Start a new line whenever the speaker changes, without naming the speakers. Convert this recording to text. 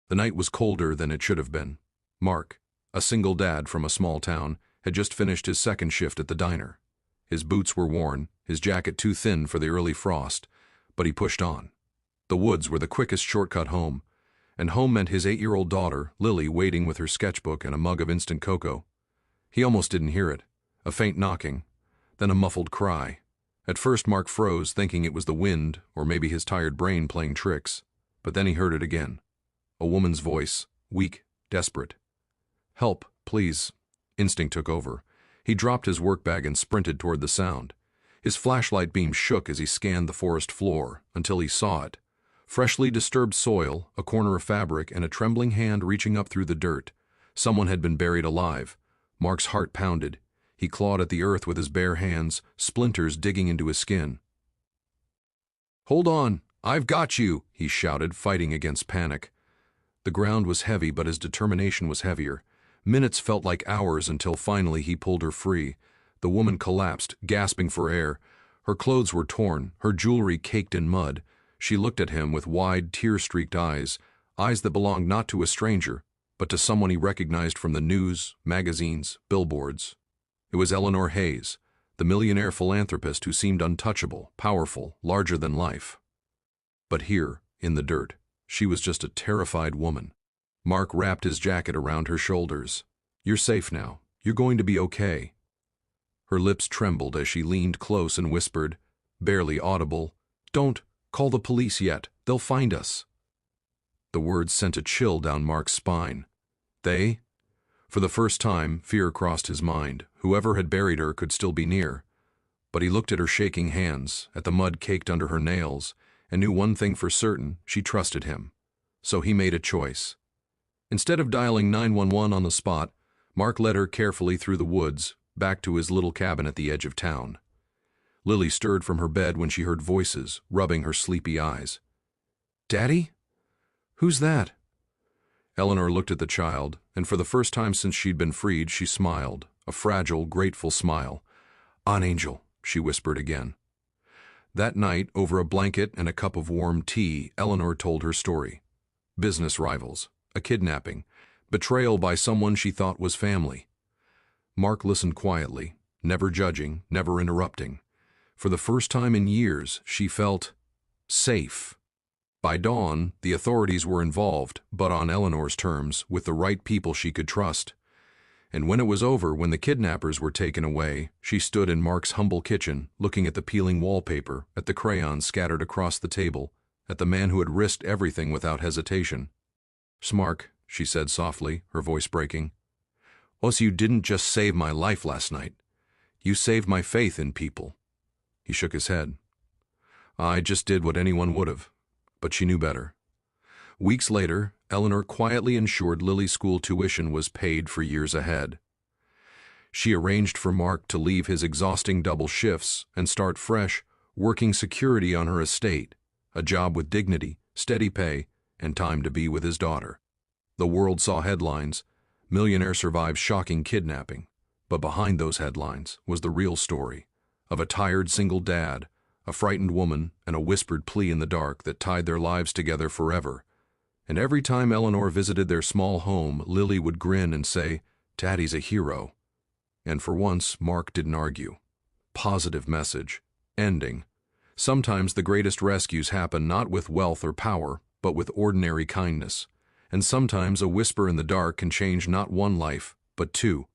The night was colder than it should have been. Mark, a single dad from a small town, had just finished his second shift at the diner. His boots were worn, his jacket too thin for the early frost, but he pushed on. The woods were the quickest shortcut home, and home meant his 8-year-old daughter, Lily, waiting with her sketchbook and a mug of instant cocoa. He almost didn't hear it. A faint knocking, then a muffled cry. At first Mark froze, thinking it was the wind or maybe his tired brain playing tricks, but then he heard it again. A woman's voice, weak, desperate. "Help, please." Instinct took over. He dropped his work bag and sprinted toward the sound. His flashlight beam shook as he scanned the forest floor until he saw it. Freshly disturbed soil, a corner of fabric, and a trembling hand reaching up through the dirt. Someone had been buried alive. Mark's heart pounded. He clawed at the earth with his bare hands, splinters digging into his skin. "Hold on, I've got you," he shouted, fighting against panic. The ground was heavy, but his determination was heavier. Minutes felt like hours until finally he pulled her free. The woman collapsed, gasping for air. Her clothes were torn, her jewelry caked in mud. She looked at him with wide, tear-streaked eyes, eyes that belonged not to a stranger, but to someone he recognized from the news, magazines, billboards. It was Eleanor Hayes, the millionaire philanthropist who seemed untouchable, powerful, larger than life. But here, in the dirt, she was just a terrified woman. Mark wrapped his jacket around her shoulders. "You're safe now. You're going to be okay." Her lips trembled as she leaned close and whispered, barely audible, "Don't call the police yet. They'll find us." The words sent a chill down Mark's spine. They? For the first time, fear crossed his mind. Whoever had buried her could still be near. But he looked at her shaking hands, at the mud caked under her nails, and knew one thing for certain: she trusted him. So he made a choice. Instead of dialing 911 on the spot, Mark led her carefully through the woods, back to his little cabin at the edge of town. Lily stirred from her bed when she heard voices, rubbing her sleepy eyes. "Daddy? Who's that?" Eleanor looked at the child, and for the first time since she'd been freed, she smiled, a fragile, grateful smile. "An angel," she whispered again. That night, over a blanket and a cup of warm tea, Eleanor told her story. Business rivals, a kidnapping, betrayal by someone she thought was family. Mark listened quietly, never judging, never interrupting. For the first time in years, she felt safe. By dawn, the authorities were involved, but on Eleanor's terms, with the right people she could trust. And when it was over, when the kidnappers were taken away, she stood in Mark's humble kitchen, looking at the peeling wallpaper, at the crayons scattered across the table, at the man who had risked everything without hesitation. "Mark," she said softly, her voice breaking. "You didn't just save my life last night. You saved my faith in people." He shook his head. "I just did what anyone would have." But she knew better. Weeks later, Eleanor quietly ensured Lily's school tuition was paid for years ahead. She arranged for Mark to leave his exhausting double shifts and start fresh, working security on her estate, a job with dignity, steady pay, and time to be with his daughter. The world saw headlines, "Millionaire survives shocking kidnapping," but behind those headlines was the real story of a tired single dad, a frightened woman, and a whispered plea in the dark that tied their lives together forever. And every time Eleanor visited their small home, Lily would grin and say, "Daddy's a hero." And for once, Mark didn't argue. Positive message. Ending. Sometimes the greatest rescues happen not with wealth or power, but with ordinary kindness. And sometimes a whisper in the dark can change not one life, but two.